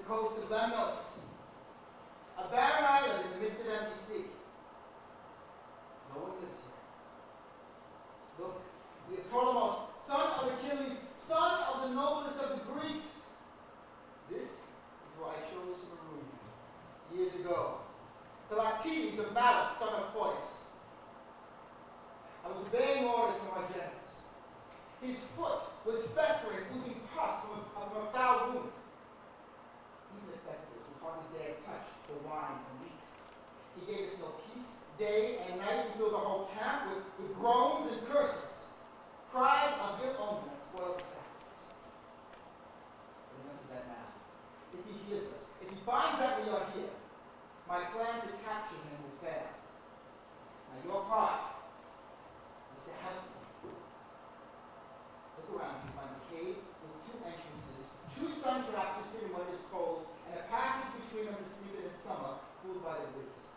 the coast of Lemnos, a barren island in the midst of empty sea. No one lives here. Look, Philoctetes, son of Achilles, son of the noblest of the Greeks. This is where I chose to maroon you years ago. Philoctetes of Malice, son of Poeas. I was obeying orders from my generals. His foot was festering, oozing pus from a foul wound. Even the festivals would hardly dare touch the wine and meat. He gave us no peace, day and night. He filled the whole camp with groans and curses, cries of ill omen that spoiled the sacrifice. But enough of that now. If he hears us, if he finds out we are here, my plan to capture him will fail. Now your part is to help me. Look around, you find a cave with two entrances, two sun traps to sit in when it is cold, and a passage between them to sleep in summer, cooled by the breeze.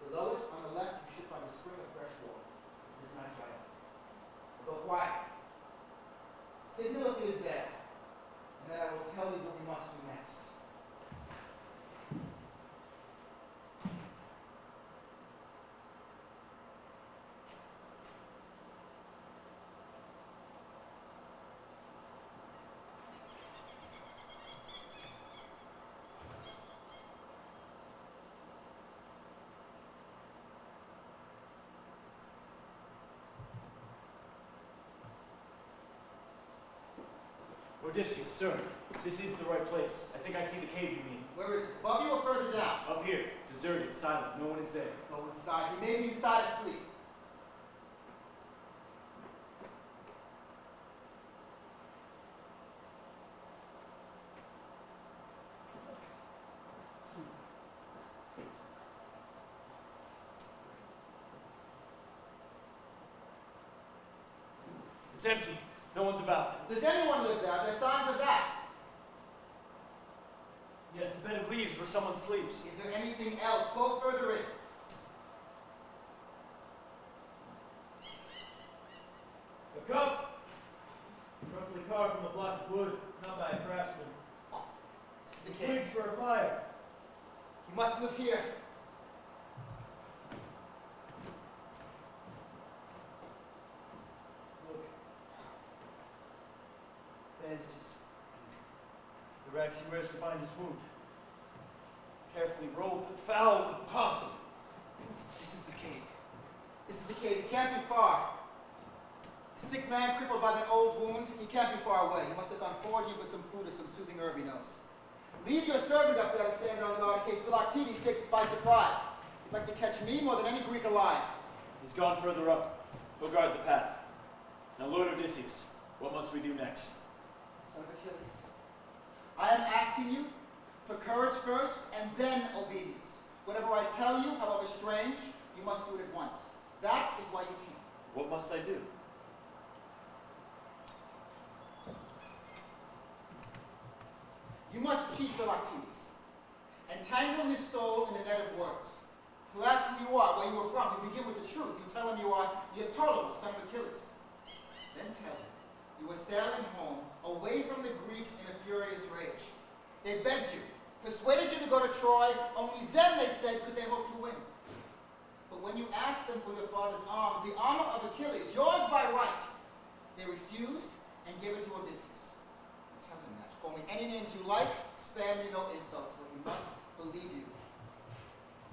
Below it, on the left, you should find a spring of fresh water. It is not dry up. Go quiet. Signal if he is there, and then I will tell you what we must do next. Odysseus, sir, this is the right place. I think I see the cave you mean. Where is it? Above you or further down? Up here, deserted, silent, no one is there. Go inside. He may be inside asleep. It's empty. No one's about. Does anyone live there? Are there signs of that? Yes, a bed of leaves where someone sleeps. Is there anything else? Go further in. A cup, roughly carved from a block of wood, not by a craftsman. This is the cave. Twigs for a fire. He must live here. Look. Bandages. The rags he wears to bind his wound. Carefully rolled but foul with pus. This is the cave. This is the cave. He can't be far. A sick man crippled by that old wound, he can't be far away. He must have gone foraging for some food or some soothing herb he knows. Leave your servant up there to stand on guard in case Philoctetes takes us by surprise. He'd like to catch me more than any Greek alive. He's gone further up. He'll guard the path. Now, Lord Odysseus, what must we do next? Son of Achilles, I am asking you for courage first and then obedience. Whatever I tell you, however strange, you must do it at once. That is why you came. What must I do? You must cheat Philoctetes, entangle his soul in the net of words. He'll ask who you are, where you are from. You begin with the truth. You tell him you are Philoctetes, son of Achilles. Then tell him you were sailing home, away from the Greeks in a furious rage. They begged you, persuaded you to go to Troy, only then they said could they hope to win. But when you asked them for your father's arms, the armor of Achilles, yours by right, they refused and gave it to Odysseus. Tell him that. Call me any names you like, spare me no insults, but he must believe you,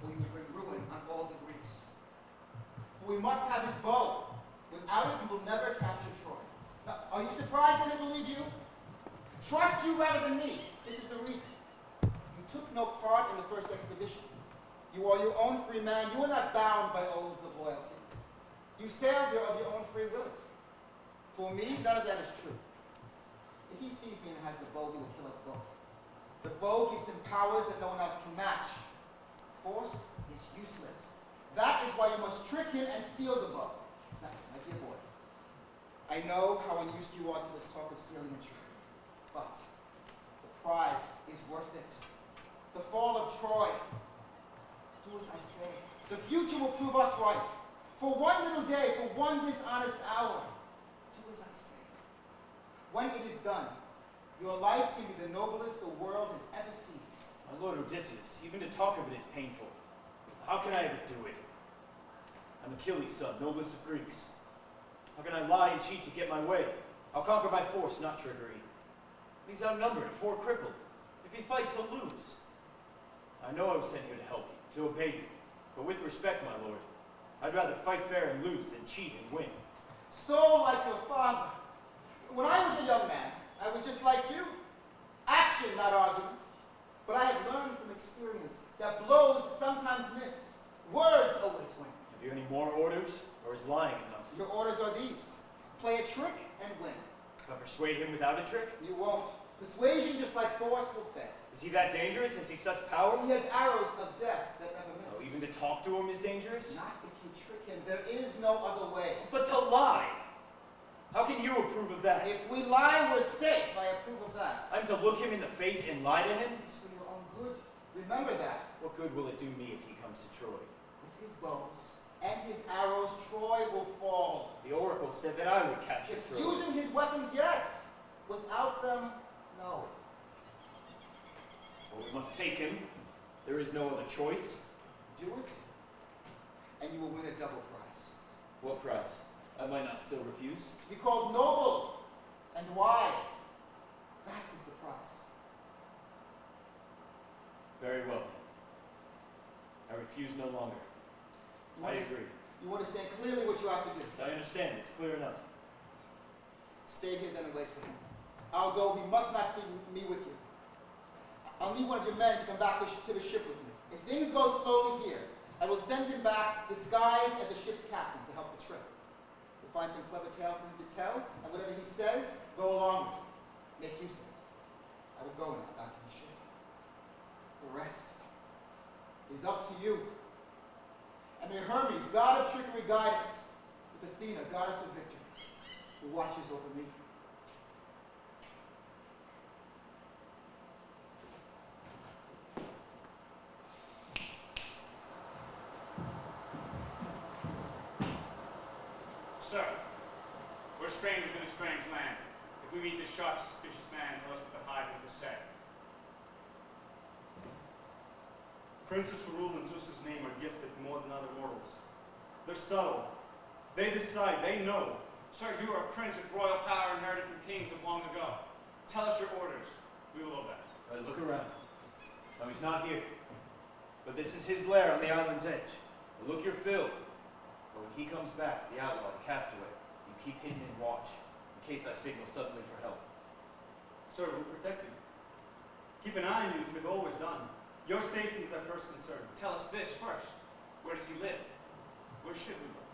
or you would bring ruin on all the Greeks. For we must have his bow. Without it, you will never capture Troy. Now, are you surprised they didn't believe you? Trust you rather than me. This is the reason. You took no part in the first expedition. You are your own free man. You are not bound by oaths of loyalty. You sailed here of your own free will. For me, none of that is true. If he sees me and has the bow, he will kill us both. The bow gives him powers that no one else can match. Force is useless. That is why you must trick him and steal the bow. Now, my dear boy, I know how unused you are to this talk of stealing and trickery, but the prize is worth it. The fall of Troy. Do as I say. The future will prove us right. For one little day, for one dishonest hour, do as I say. When it is done, Your life can be the noblest the world has ever seen. My lord Odysseus, even to talk of it is painful. How can I ever do it? I'm Achilles' son, noblest of Greeks. How can I lie and cheat to get my way? I'll conquer by force, not trickery. He's outnumbered, a poor cripple. If he fights, he'll lose. I know I was sent here to help you, to obey you. But with respect, my lord, I'd rather fight fair and lose than cheat and win. So like your father. When I was a young man, I was just like you. Action, not argument. But I had learned from experience that blows sometimes miss. Words always win. Have you any more orders, or is lying enough? Your orders are these. Play a trick and win. If I persuade him without a trick? You won't. Persuasion, just like force, will fail. Is he that dangerous? Has he such power? He has arrows of death that never miss. Oh, even to talk to him is dangerous? Not if you trick him. There is no other way. But to lie! How can you approve of that? If we lie, we're safe. I approve of that. I'm to look him in the face and lie to him? It's for your own good. Remember that. What good will it do me if he comes to Troy? With his bows and his arrows, Troy will fall. The oracle said that I would capture Just Troy. using his weapons, yes. Without them, no. Well, we must take him. There is no other choice. Do it, and you will win a double prize. What prize? I might not still refuse. To be called noble and wise. That is the prize. Very well, then. I refuse no longer. I agree. You understand clearly what you have to do. Yes, I understand. It's clear enough. Stay here then and wait for him. I'll go. He must not see me with you. I'll need one of your men to come back to the ship with me. If things go slowly here, I will send him back disguised as a ship's captain to help the trip. We'll find some clever tale for him to tell, and whatever he says, go along with it. Make use of it. I will go now back to the ship. The rest is up to you. And may Hermes, god of trickery, guide us, with Athena, goddess of victory, who watches over me. Sir, we're strangers in a strange land. If we meet this sharp, suspicious man, tell us what to hide and what to say. Princes who rule in Zeus's name are gifted more than other mortals. They're subtle. They decide. They know. Sir, you are a prince with royal power inherited from kings of long ago. Tell us your orders. We will obey. All right, look around. No, he's not here. But this is his lair on the island's edge. Now look your fill. But when he comes back, the outlaw, the castaway, you keep hidden and watch, in case I signal suddenly for help. Sir, we'll protect you. Keep an eye on you as we've always done. Your safety is our first concern. Tell us this first. Where does he live? Where should we look?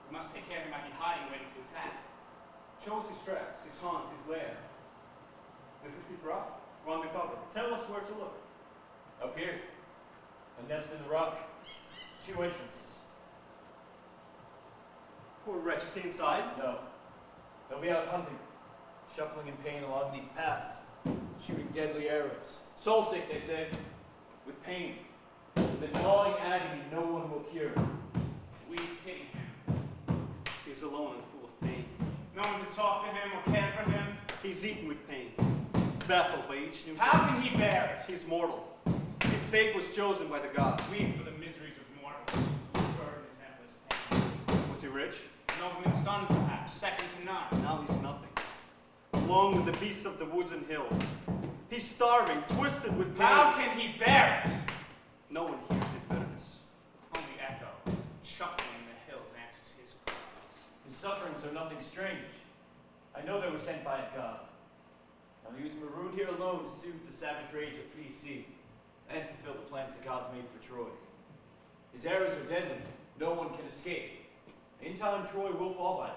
We must take care he might be hiding, waiting to attack. Show us his tracks, his haunts, his lair. This is the rock. We're on the cover. Tell us where to look. Up here. A nest in the rock. 2 entrances. Poor wretch, is he inside? No. They'll be out hunting, shuffling in pain along these paths, shooting deadly arrows. Soul sick, they say, with pain, with a gnawing agony no one will cure. We pity him. He's alone and full of pain. No one to talk to him or care for him. He's eaten with pain, baffled by each new How can he bear it? He's mortal. His fate was chosen by the gods. Weep for the miseries of mortals. Burden his endless pain. Was he rich? Nobleman's son, perhaps, second to none. Now he's nothing. Along with the beasts of the woods and hills. He's starving, twisted with pain. How can he bear it? No one hears his bitterness. Only echo, chuckling in the hills, answers his cries. His sufferings are nothing strange. I know they were sent by a god. Now he was marooned here alone to soothe the savage rage of free sea and fulfill the plans the gods made for Troy. His arrows are deadly. No one can escape. In time, Troy will fall by them.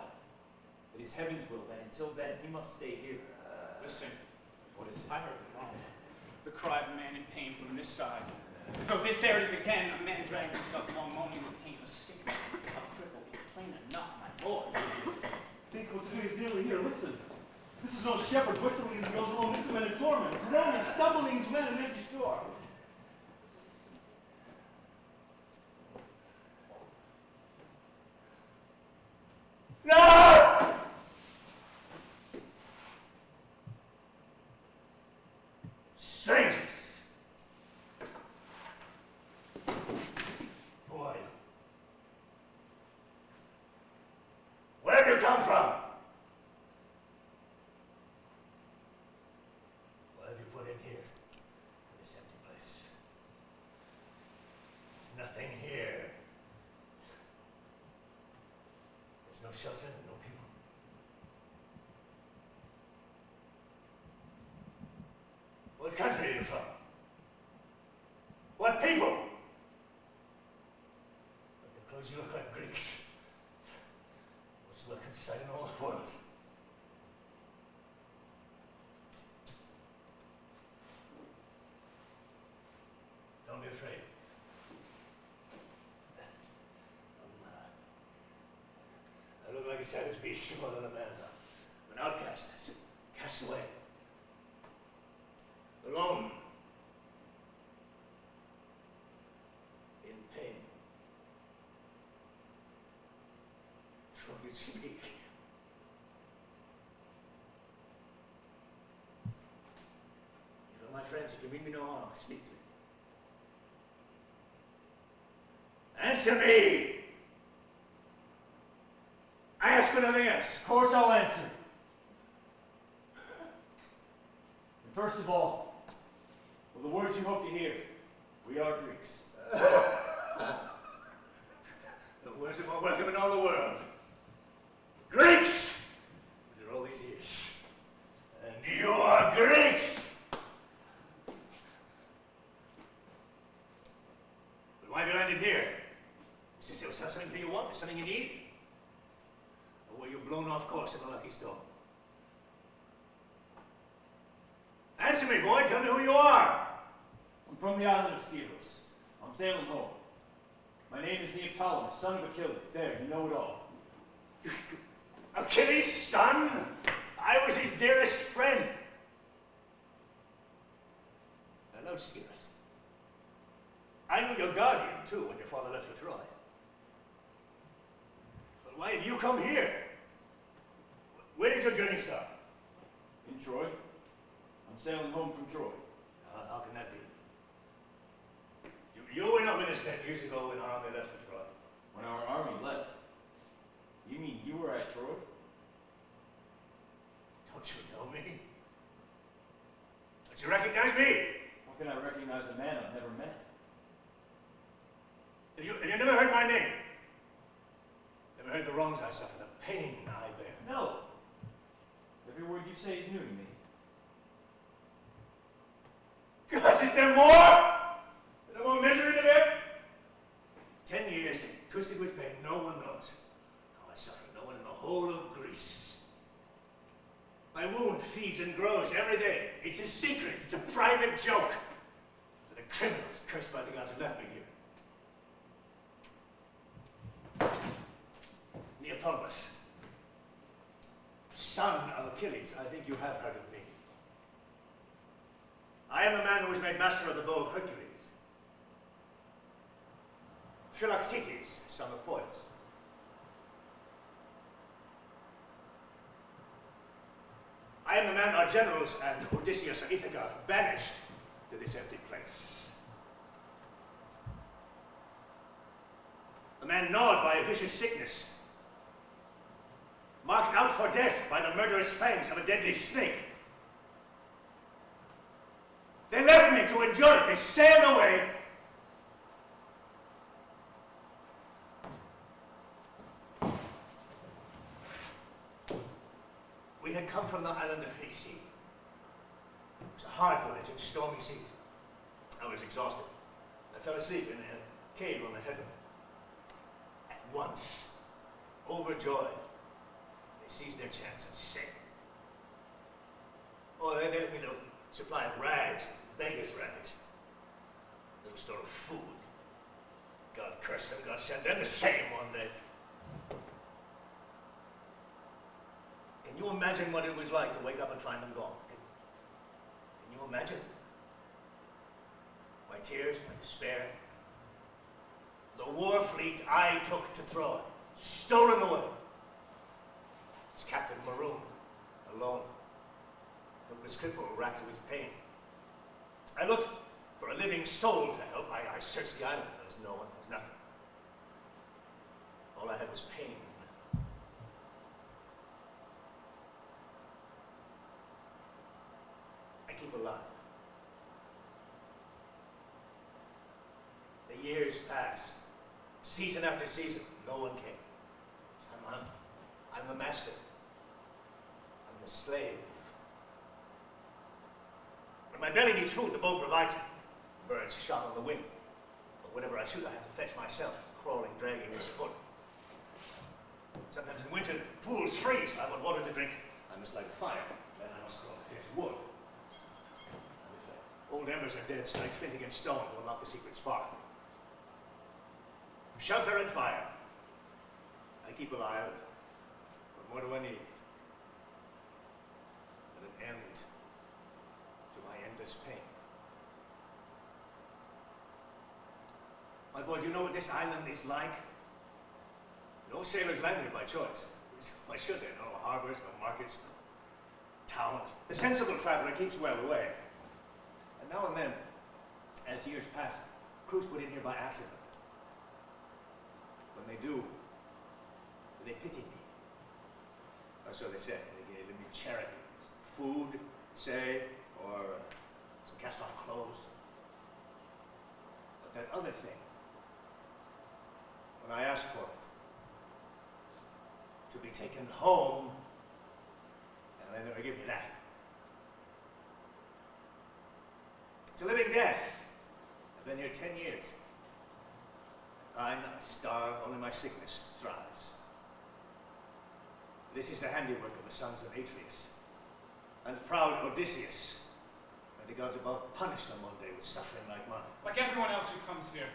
It is heaven's will that until then he must stay here. Listen, What is it? I heard it wrong. The cry of a man in pain from this side. Oh, there it is again. A man dragging himself along, moaning with pain. A sick man, a cripple. It's plain enough, my lord. Philoctetes is nearly here. Listen. This is no shepherd whistling as he goes along. This is a man in torment, groaning, stumbling as men on an empty shore. No! no shelter, no people. What country are you from? What people? Because you look like Greeks. Most welcome sight in all the world. Don't be afraid. I look like a savage beast more than a man. I'm an outcast, cast away. Alone. In pain. From you speak. You are my friends, if you mean me no harm, speak to me. Answer me! I ask for nothing else. Of course I'll answer. And first of all, with the words you hope to hear, we are Greeks. The words are more welcome in all the world. Greeks! After all these years. And you are Greeks! But why have you landed here? Is there something you want? Something you need? Or were you blown off course in a lucky storm? Answer me, boy. Tell me who you are. I'm from the island of Skyros. I'm sailing home. My name is Philoctetes, son of Achilles. There, you know it all. Achilles' son? I was his dearest friend. I love Skyros. I knew your guardian, too, when your father left for Troy. But why have you come here? Where did your journey start? In Troy. I'm sailing home from Troy. How can that be? You were not with us 10 years ago when our army left for Troy. When our army left? You mean you were at Troy? Don't you know me? Don't you recognize me? How can I recognize a man I've never met? Have you never heard my name? Never heard the wrongs I suffer, the pain I bear? No. Every word you say is new to me. Gosh, is there more? Is there more misery to bear? 10 years, twisted with pain, no one knows how I suffer, no one in the whole of Greece. My wound feeds and grows every day. It's a secret, it's a private joke to the criminals cursed by the gods who left me here. Neoptolemus, son of Achilles, I think you have heard of me. I am the man who was made master of the bow of Hercules. Philoctetes, son of Poeas. I am the man our generals and Odysseus of Ithaca banished to this empty place. A man gnawed by a vicious sickness, marked out for death by the murderous fangs of a deadly snake. They left me to endure it. They sailed away. We had come from the island of Hyades. It was a hard voyage and stormy seas. I was exhausted. I fell asleep in a cave on the headland. At once, overjoyed, they seized their chance and sailed. Oh, they left me a supply of rags, beggars' rags. A little store of food. God curse them, God send them the same one day. Can you imagine what it was like to wake up and find them gone? Can you imagine? My tears, my despair. The war fleet I took to Troy, stolen away. Its captain marooned, alone. Helpless cripple, racked with pain. I looked for a living soul to help. I searched the island. There was no one, there was nothing. All I had was pain. I keep alive. The years passed. Season after season, no one came. So I'm the master. I'm the slave. When my belly needs food, the bow provides it. Birds shot on the wing. But whenever I shoot, I have to fetch myself, crawling, dragging his foot. Sometimes in winter, pools freeze. I want water to drink. I must light a fire. Then I must crawl to fetch wood. And if old embers are dead, strike flint against stone to unlock the secret spark. Shelter and fire. I keep alive. What more do I need? And an end to my endless pain. My boy, do you know what this island is like? No sailors land here by choice. Why should they? No harbors, no markets, no towns. The sensible traveler keeps well away. And now and then, as years pass, crews put in here by accident. When they do, they pity me. Or so they say. They give me charity. Food, say, or some cast-off clothes. But that other thing, when I ask for it, to be taken home, and they never give me that. It's a living death. I've been here 10 years. I starve, only my sickness thrives. This is the handiwork of the sons of Atreus, and proud Odysseus. May the gods above punish them one day with suffering like mine. Like everyone else who comes here,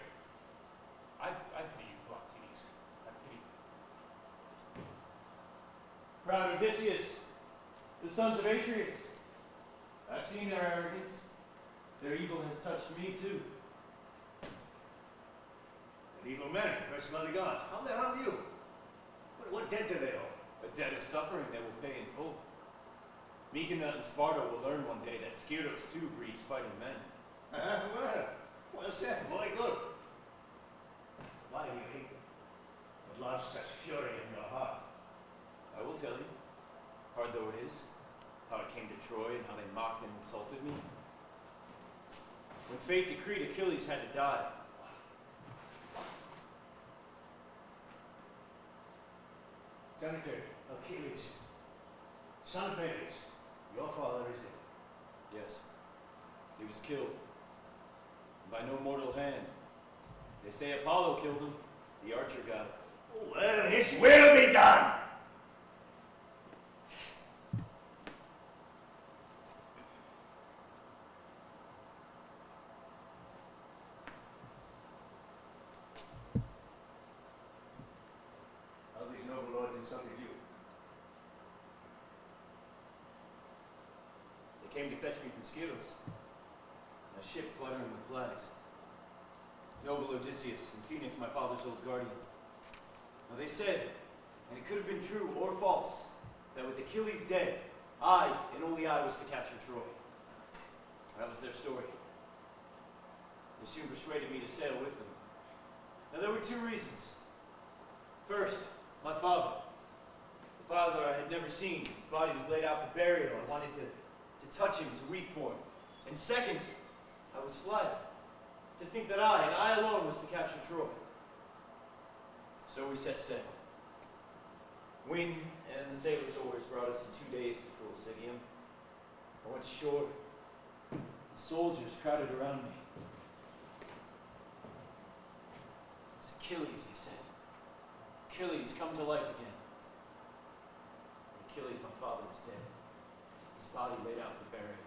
I pity you, Philoctetes. I pity you. Proud Odysseus, the sons of Atreus. I've seen their arrogance. Their evil has touched me too. And evil men, cursed by the gods. How they harm you? What debt do they owe? A debt of suffering they will pay in full. Mycena and Sparta will learn one day that Skiros too breeds fighting men. Well said, boy, good. Why do you hate them? What lodged such fury in your heart? I will tell you, hard though it is, how it came to Troy and how they mocked and insulted me. When fate decreed Achilles had to die, Senator Achilles, son of Peleus, your father is dead. yes, he was killed. By no mortal hand. They say Apollo killed him, the archer god. Well, his will be done! How these noble lords insulted you? They came to fetch me from Skiros, a ship fluttering with flags. Noble Odysseus and Phoenix, my father's old guardian. Now they said, and it could have been true or false, that with Achilles dead, I, and only I, was to capture Troy. That was their story. They soon persuaded me to sail with them. Now there were two reasons. First, my father. The father I had never seen. His body was laid out for burial. I wanted to touch him, to weep for him. And second, I was flattered to think that I, and I alone, was to capture Troy. So we set sail. Wind and the sailors' oars brought us in 2 days to Philoctetes. I went ashore. The soldiers crowded around me. It's Achilles, they said. Achilles, come to life again. Achilles, my father, was dead. His body laid out for burial.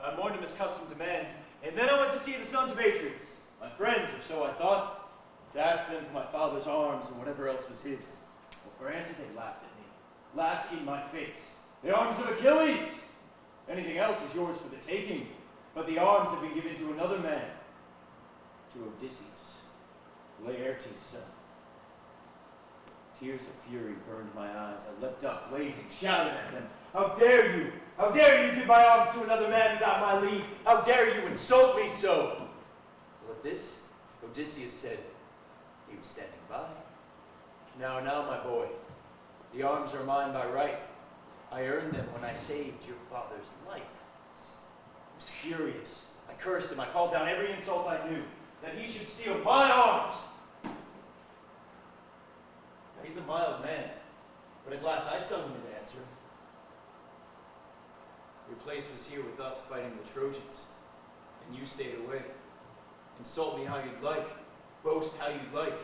I mourned him as custom demands, and then I went to see the sons of Atreus, my friends, or so I thought, to ask them for my father's arms and whatever else was his. Well, for answer, they laughed at me, laughed in my face. The arms of Achilles! Anything else is yours for the taking, but the arms have been given to another man, to Odysseus, Laertes' son. Tears of fury burned my eyes. I leapt up, blazing, shouted at them. How dare you? How dare you give my arms to another man without my leave? How dare you insult me so? Well, at this, Odysseus said, he was standing by. Now, my boy, the arms are mine by right. I earned them when I saved your father's life. I was furious. I cursed him. I called down every insult I knew, that he should steal my arms. Now, he's a mild man, Ptolemaeus was here with us fighting the Trojans, and you stayed away. Insult me how you'd like, boast how you'd like.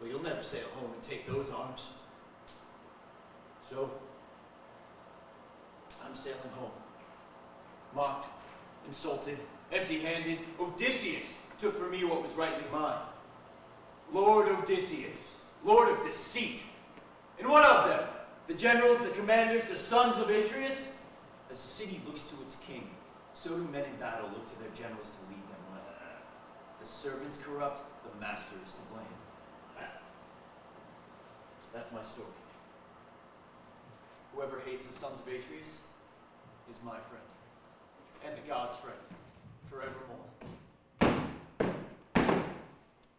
Well, you'll never sail home and take those arms. So, I'm sailing home. Mocked, insulted, empty-handed, Odysseus took from me what was rightly mine. Lord Odysseus, Lord of deceit. And what of them? The generals, the commanders, the sons of Atreus? As a city looks to its king, so do men in battle look to their generals to lead them well. If the servant's corrupt, the master is to blame. That's my story. Whoever hates the sons of Atreus is my friend, and the god's friend, forevermore.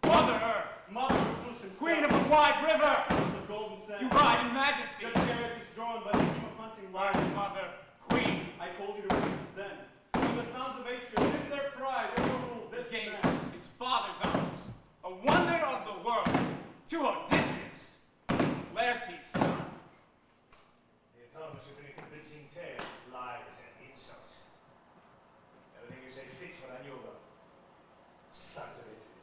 Mother Earth, Mother of Zeus himself. Queen of the wide river, Prince of golden sand. you ride in majesty. Your chariot is drawn by the team of hunting Large lions. mother, queen, I told you to resist then. When the sons of Atreus, in their pride, overruled this gave man. his father's arms, a wonder of the world, to Odysseus, Laertes' son. The autonomous have been a convincing tale, lies and insults. Everything you say fits what I knew about. Sons of Atreus.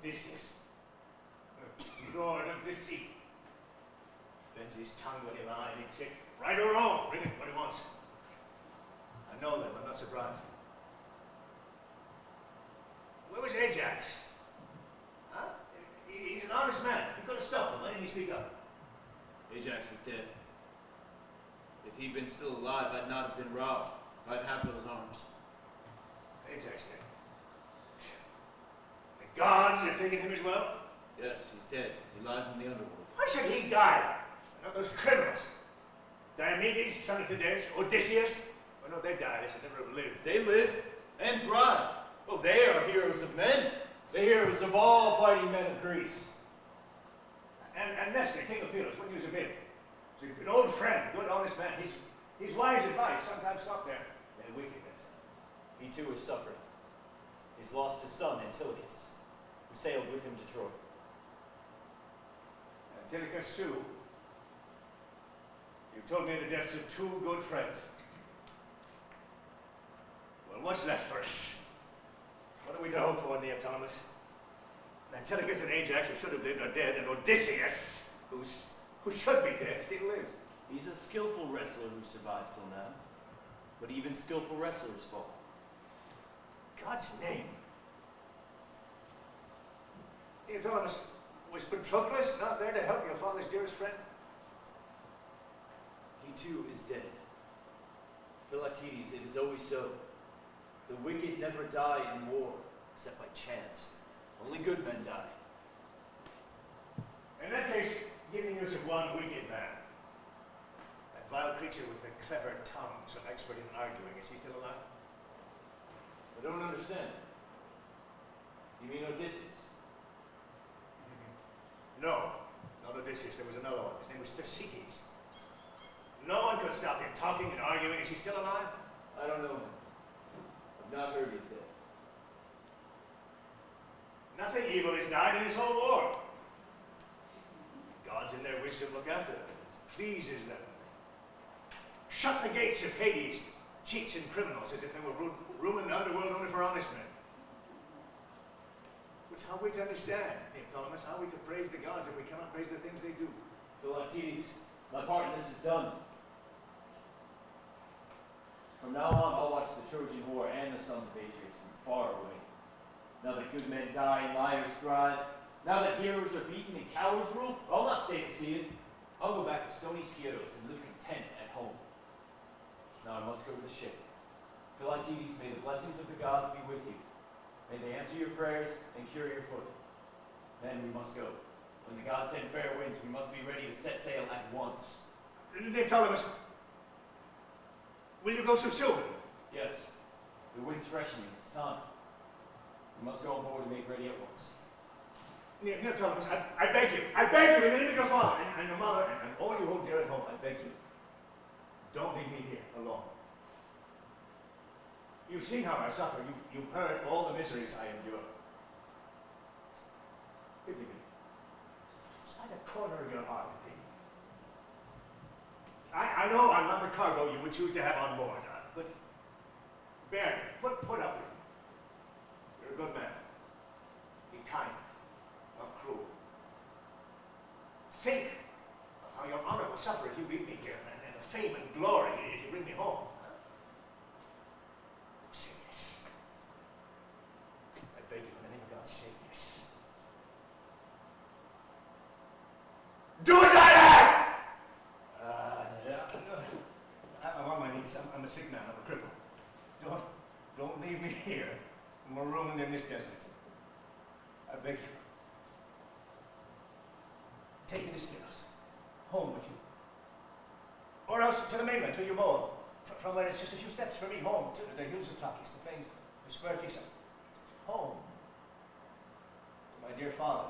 Odysseus. Lord of deceit. Bends his tongue when he'll lie any trick. Right or wrong, bring it what he wants. I know them, I'm not surprised. Where was Ajax? Huh? He's an honest man. You could have stopped him. Why didn't he speak up? Ajax is dead. If he'd been still alive, I'd not have been robbed. I'd have those arms. Ajax dead. The gods have taken him as well? Yes, he's dead. He lies in the underworld. Why should he die? Not those criminals. Diomedes, son of Tydeus, Odysseus. Oh no, they die. They should never have lived. They live and thrive. Oh, they are heroes of men. The heroes of all fighting men of Greece. And Nestor, king of Pylos, what news of him? He's an old friend, good, honest man. His wise advice sometimes stopped their wickedness. He too is suffering. He's lost his son, Antilochus, who sailed with him to Troy. Antilochus too. You told me the deaths of two good friends. Well, what's left for us? What are we to hope for, Neoptolemus? Antilochus and Ajax, who should have lived, are dead, and Odysseus, who should be dead, still lives. He's a skillful wrestler who survived till now. But even skillful wrestlers fall. God's name. Neoptolemus, was Patroclus not there to help your father's dearest friend? He too is dead. Philoctetes, it is always so. The wicked never die in war, except by chance. Only good men die. In that case, give me news of one wicked man. That vile creature with the clever tongue, so expert in arguing. Is he still alive? I don't understand. You mean Odysseus? No, not Odysseus. There was another one. His name was Philoctetes. No one could stop him talking and arguing. Is he still alive? I don't know him. I've not heard he said. Nothing evil has died in this whole war. Gods in their wisdom look after them. It pleases them. Shut the gates of Hades, cheats and criminals, as if they were room in the underworld only for honest men. Which how are we to understand, Neoptolemus? How are we to praise the gods if we cannot praise the things they do? Philoctetes, my part in this is done. From now on, I'll watch the Trojan war and the sons of Atreus from far away. Now that good men die and liars thrive, now that heroes are beaten and cowards rule, I'll not stay to see it. I'll go back to stony Skiathos and live content at home. Now I must go to the ship. Philoctetes, may the blessings of the gods be with you. May they answer your prayers and cure your foot. Then we must go. When the gods send fair winds, we must be ready to set sail at once. Neoptolemus, will you go so soon? Yes, the wind's freshening. It's time. We must go on board and make ready at once. Neoptolemus, I beg you, in the name of your father and your mother and all you hold dear at home, I beg you, don't leave me here alone. You've seen how I suffer. You've heard all the miseries I endure. Pity me. Find a corner of your heart and pity me. I know I'm not the cargo you would choose to have on board. But, Baron, put up with me. You're a good man. Be kind, not cruel. Think of how your honor will suffer if you leave me here, and the fame and glory if you bring me home. Say yes. I beg you, in the name of God, say yes. Do as I ask! I'm on my knees. I'm a sick man. I'm a cripple. Don't leave me here, marooned in this desert. I beg you. Take me to Skiros, home with you. Or else to the mainland, to Umol, from where it's just a few steps for me home, to the hills of Takis, the plains, the Sperkis, home. To my dear father.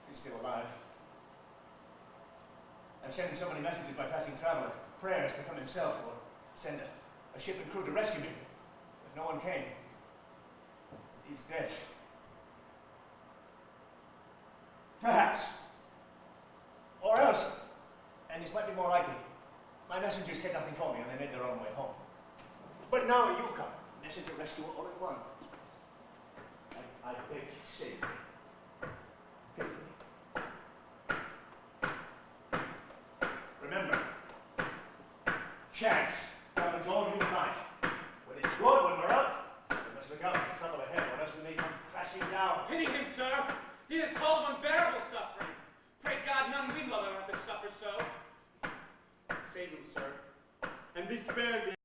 He's still alive. I've sent him so many messages by passing traveler, prayers to come himself, or send a ship and crew to rescue me, but no one came. He's dead. Perhaps. Or else, and this might be more likely, my messengers cared nothing for me and they made their own way home. But now you've come, messenger rescue all in one. I beg you, save me. Pity me. Remember, chance governs all human life. When it's good, when we're up, we must look out for trouble ahead, or else we may come crashing down. Pity him, sir. He is full of unbearable suffering. Pray God none we love him have to suffer so. Save him, sir, and be spared the